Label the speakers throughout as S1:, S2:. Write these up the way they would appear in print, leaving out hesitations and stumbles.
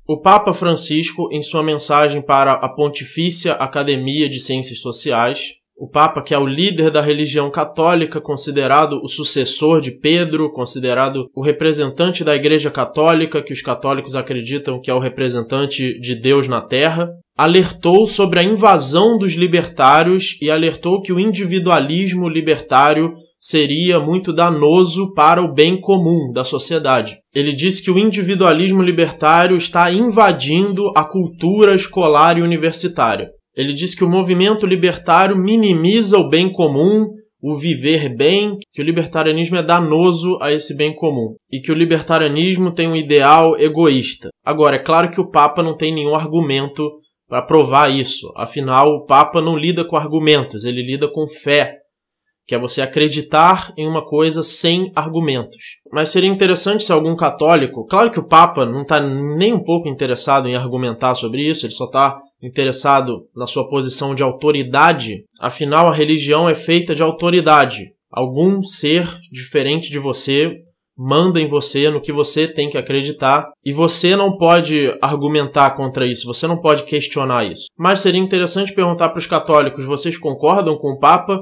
S1: O Papa Francisco, em sua mensagem para a Pontifícia Academia de Ciências Sociais, o Papa, que é o líder da religião católica, considerado o sucessor de Pedro, considerado o representante da Igreja Católica, que os católicos acreditam que é o representante de Deus na Terra, alertou sobre a invasão dos libertários e alertou que o individualismo libertário seria muito danoso para o bem comum da sociedade. Ele disse que o individualismo libertário está invadindo a cultura escolar e universitária. Ele disse que o movimento libertário minimiza o bem comum, o viver bem, que o libertarianismo é danoso a esse bem comum e que o libertarianismo tem um ideal egoísta. Agora, é claro que o Papa não tem nenhum argumento para provar isso. Afinal, o Papa não lida com argumentos, ele lida com fé, que é você acreditar em uma coisa sem argumentos. Mas seria interessante se algum católico... Claro que o Papa não está nem um pouco interessado em argumentar sobre isso, ele só está interessado na sua posição de autoridade. Afinal, a religião é feita de autoridade. Algum ser diferente de você manda em você no que você tem que acreditar e você não pode argumentar contra isso, você não pode questionar isso. Mas seria interessante perguntar para os católicos, vocês concordam com o Papa?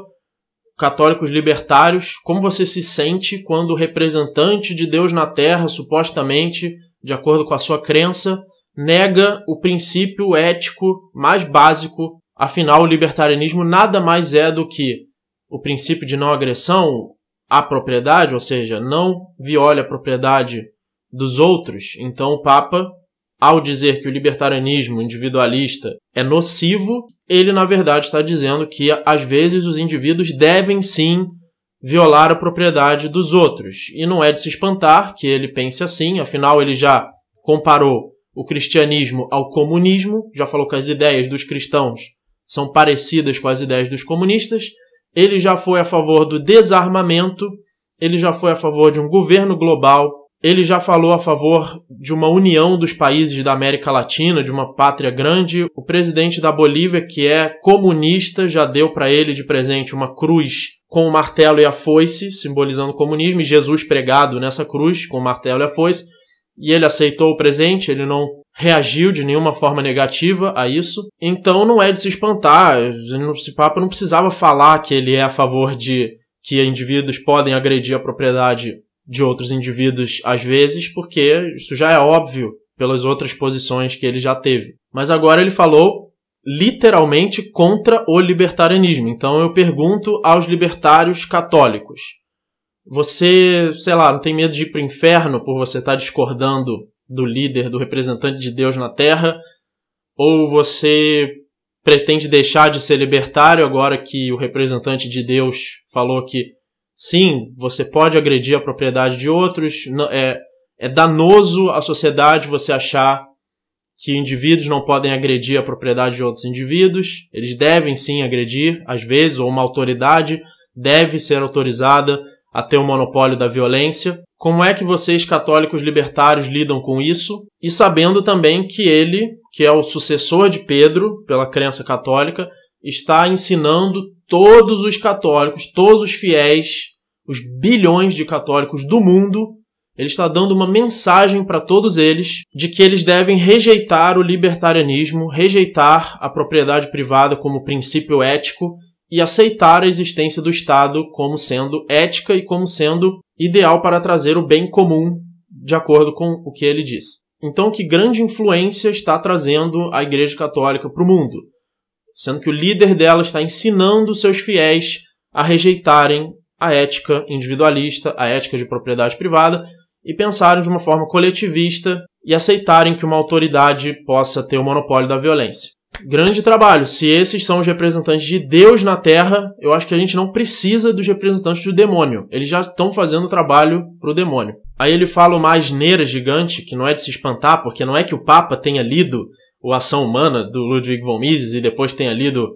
S1: Católicos libertários, como você se sente quando o representante de Deus na Terra, supostamente, de acordo com a sua crença, nega o princípio ético mais básico? Afinal, o libertarianismo nada mais é do que o princípio de não agressão à propriedade, ou seja, não viole a propriedade dos outros. Então o Papa, ao dizer que o libertarianismo individualista é nocivo, ele na verdade está dizendo que às vezes os indivíduos devem sim violar a propriedade dos outros. E não é de se espantar que ele pense assim, afinal ele já comparou o cristianismo ao comunismo, já falou que as ideias dos cristãos são parecidas com as ideias dos comunistas, ele já foi a favor do desarmamento, ele já foi a favor de um governo global, ele já falou a favor de uma união dos países da América Latina, de uma pátria grande. O presidente da Bolívia, que é comunista, já deu para ele de presente uma cruz com o martelo e a foice, simbolizando o comunismo, e Jesus pregado nessa cruz com o martelo e a foice. E ele aceitou o presente, ele não reagiu de nenhuma forma negativa a isso. Então não é de se espantar, esse Papa não precisava falar que ele é a favor de que indivíduos podem agredir a propriedade de outros indivíduos às vezes, porque isso já é óbvio pelas outras posições que ele já teve. Mas agora ele falou literalmente contra o libertarianismo. Então eu pergunto aos libertários católicos, você, sei lá, não tem medo de ir para o inferno por você estar discordando do líder, do representante de Deus na Terra? Ou você pretende deixar de ser libertário agora que o representante de Deus falou que sim, você pode agredir a propriedade de outros, é danoso à sociedade você achar que indivíduos não podem agredir a propriedade de outros indivíduos, eles devem sim agredir, às vezes, ou uma autoridade deve ser autorizada a ter o monopólio da violência. Como é que vocês, católicos libertários, lidam com isso? E sabendo também que ele, que é o sucessor de Pedro, pela crença católica, está ensinando todos os católicos, todos os fiéis, os bilhões de católicos do mundo, ele está dando uma mensagem para todos eles de que eles devem rejeitar o libertarianismo, rejeitar a propriedade privada como princípio ético e aceitar a existência do Estado como sendo ética e como sendo ideal para trazer o bem comum, de acordo com o que ele disse. Então, que grande influência está trazendo a Igreja Católica para o mundo? Sendo que o líder dela está ensinando seus fiéis a rejeitarem a ética individualista, a ética de propriedade privada, e pensarem de uma forma coletivista e aceitarem que uma autoridade possa ter o monopólio da violência. Grande trabalho. Se esses são os representantes de Deus na Terra, eu acho que a gente não precisa dos representantes do demônio. Eles já estão fazendo trabalho para o demônio. Aí ele fala uma asneira gigante, que não é de se espantar, porque não é que o Papa tenha lido o Ação Humana, do Ludwig von Mises, e depois tenha lido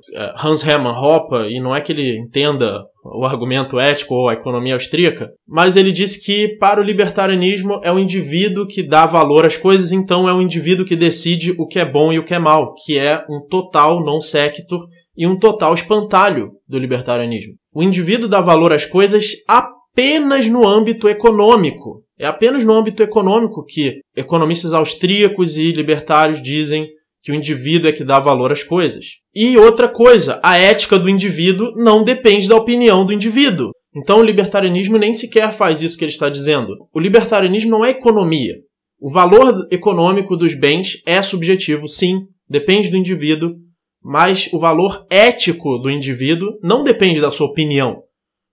S1: Hans Hermann Hoppe, e não é que ele entenda o argumento ético ou a economia austríaca, mas ele disse que para o libertarianismo é o indivíduo que dá valor às coisas, então é o indivíduo que decide o que é bom e o que é mal, que é um total non sequitur e um total espantalho do libertarianismo. O indivíduo dá valor às coisas apenas no âmbito econômico. É apenas no âmbito econômico que economistas austríacos e libertários dizem que o indivíduo é que dá valor às coisas. E outra coisa, a ética do indivíduo não depende da opinião do indivíduo. Então o libertarianismo nem sequer faz isso que ele está dizendo. O libertarianismo não é economia. O valor econômico dos bens é subjetivo, sim, depende do indivíduo, mas o valor ético do indivíduo não depende da sua opinião.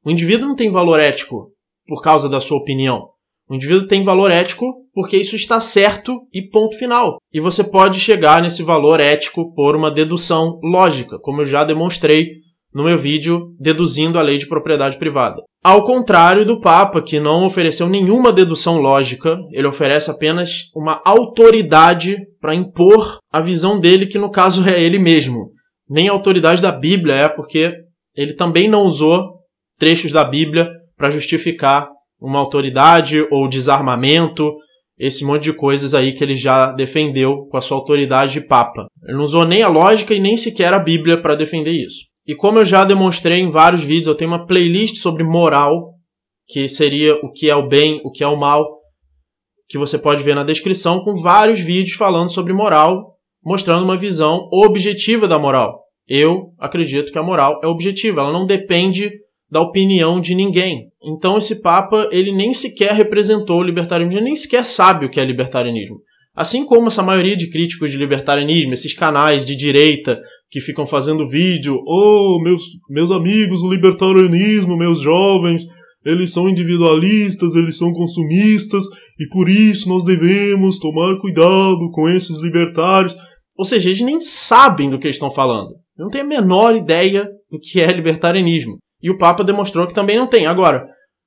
S1: O indivíduo não tem valor ético por causa da sua opinião. O indivíduo tem valor ético porque isso está certo e ponto final. E você pode chegar nesse valor ético por uma dedução lógica, como eu já demonstrei no meu vídeo deduzindo a lei de propriedade privada. Ao contrário do Papa, que não ofereceu nenhuma dedução lógica, ele oferece apenas uma autoridade para impor a visão dele, que no caso é ele mesmo. Nem a autoridade da Bíblia porque ele também não usou trechos da Bíblia para justificar uma autoridade ou desarmamento, esse monte de coisas aí que ele já defendeu com a sua autoridade de Papa. Ele não usou nem a lógica e nem sequer a Bíblia para defender isso. E como eu já demonstrei em vários vídeos, eu tenho uma playlist sobre moral, que seria o que é o bem, o que é o mal, que você pode ver na descrição, com vários vídeos falando sobre moral, mostrando uma visão objetiva da moral. Eu acredito que a moral é objetiva, ela não depende da opinião de ninguém. Então esse Papa, ele nem sequer representou o libertarianismo, ele nem sequer sabe o que é libertarianismo. Assim como essa maioria de críticos de libertarianismo, esses canais de direita que ficam fazendo vídeo, meus amigos, o libertarianismo, meus jovens, eles são individualistas, eles são consumistas, e por isso nós devemos tomar cuidado com esses libertários. Ou seja, eles nem sabem do que eles estão falando. Não têm a menor ideia do que é libertarianismo. E o Papa demonstrou que também não tem. Agora,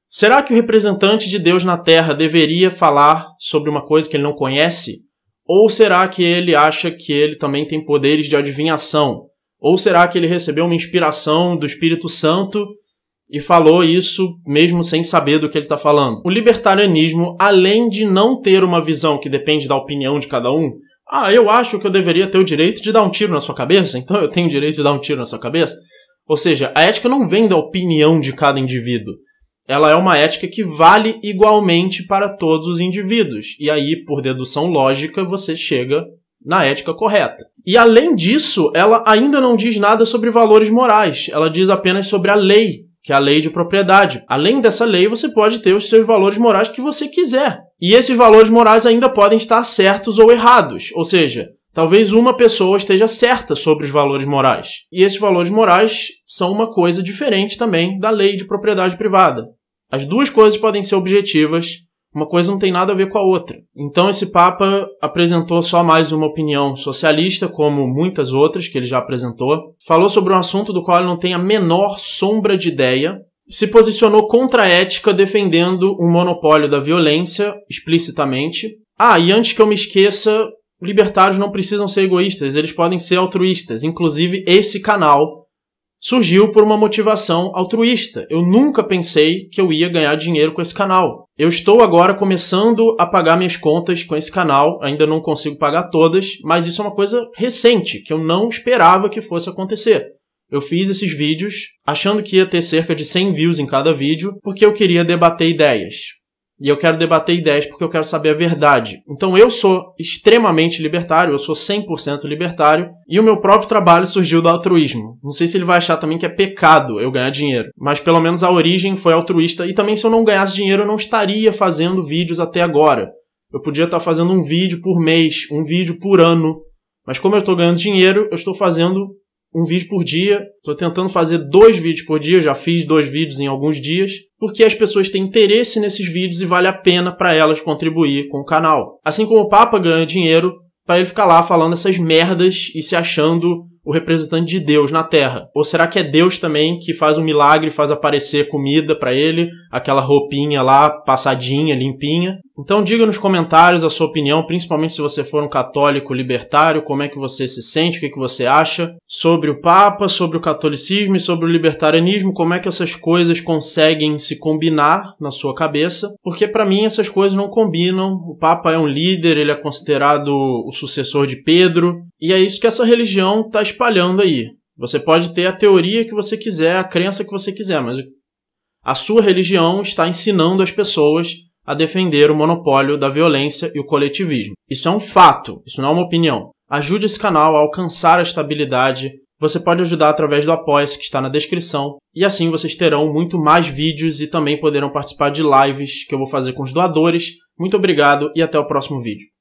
S1: será que o representante de Deus na Terra deveria falar sobre uma coisa que ele não conhece? Ou será que ele acha que ele também tem poderes de adivinhação? Ou será que ele recebeu uma inspiração do Espírito Santo e falou isso mesmo sem saber do que ele está falando? O libertarianismo, além de não ter uma visão que depende da opinião de cada um, eu acho que eu deveria ter o direito de dar um tiro na sua cabeça, então eu tenho o direito de dar um tiro na sua cabeça. Ou seja, a ética não vem da opinião de cada indivíduo. Ela é uma ética que vale igualmente para todos os indivíduos. E aí, por dedução lógica, você chega na ética correta. E além disso, ela ainda não diz nada sobre valores morais. Ela diz apenas sobre a lei, que é a lei de propriedade. Além dessa lei, você pode ter os seus valores morais que você quiser. E esses valores morais ainda podem estar certos ou errados. Ou seja, talvez uma pessoa esteja certa sobre os valores morais. E esses valores morais são uma coisa diferente também da lei de propriedade privada. As duas coisas podem ser objetivas, uma coisa não tem nada a ver com a outra. Então esse Papa apresentou só mais uma opinião socialista, como muitas outras que ele já apresentou. Falou sobre um assunto do qual ele não tem a menor sombra de ideia. Se posicionou contra a ética, defendendo um monopólio da violência, explicitamente. E antes que eu me esqueça, libertários não precisam ser egoístas, eles podem ser altruístas. Inclusive, esse canal surgiu por uma motivação altruísta. Eu nunca pensei que eu ia ganhar dinheiro com esse canal. Eu estou agora começando a pagar minhas contas com esse canal, ainda não consigo pagar todas, mas isso é uma coisa recente, que eu não esperava que fosse acontecer. Eu fiz esses vídeos achando que ia ter cerca de 100 views em cada vídeo, porque eu queria debater ideias. E eu quero debater ideias porque eu quero saber a verdade. Então eu sou extremamente libertário, eu sou 100% libertário, e o meu próprio trabalho surgiu do altruísmo. Não sei se ele vai achar também que é pecado eu ganhar dinheiro, mas pelo menos a origem foi altruísta, e também se eu não ganhasse dinheiro eu não estaria fazendo vídeos até agora. Eu podia estar fazendo um vídeo por mês, um vídeo por ano, mas como eu estou ganhando dinheiro, eu estou fazendo um vídeo por dia, estou tentando fazer 2 vídeos por dia, já fiz 2 vídeos em alguns dias, porque as pessoas têm interesse nesses vídeos e vale a pena para elas contribuir com o canal. Assim como o Papa ganha dinheiro para ele ficar lá falando essas merdas e se achando o representante de Deus na Terra. Ou será que é Deus também que faz um milagre, faz aparecer comida para ele, aquela roupinha lá, passadinha, limpinha? Então diga nos comentários a sua opinião, principalmente se você for um católico libertário, como é que você se sente, o que você acha sobre o Papa, sobre o catolicismo e sobre o libertarianismo, como é que essas coisas conseguem se combinar na sua cabeça, porque para mim essas coisas não combinam. O Papa é um líder, ele é considerado o sucessor de Pedro, e é isso que essa religião está espalhando aí. Você pode ter a teoria que você quiser, a crença que você quiser, mas a sua religião está ensinando as pessoas a defender o monopólio da violência e o coletivismo. Isso é um fato, isso não é uma opinião. Ajude esse canal a alcançar a estabilidade. Você pode ajudar através do Apoia-se que está na descrição, e assim vocês terão muito mais vídeos e também poderão participar de lives que eu vou fazer com os doadores. Muito obrigado e até o próximo vídeo.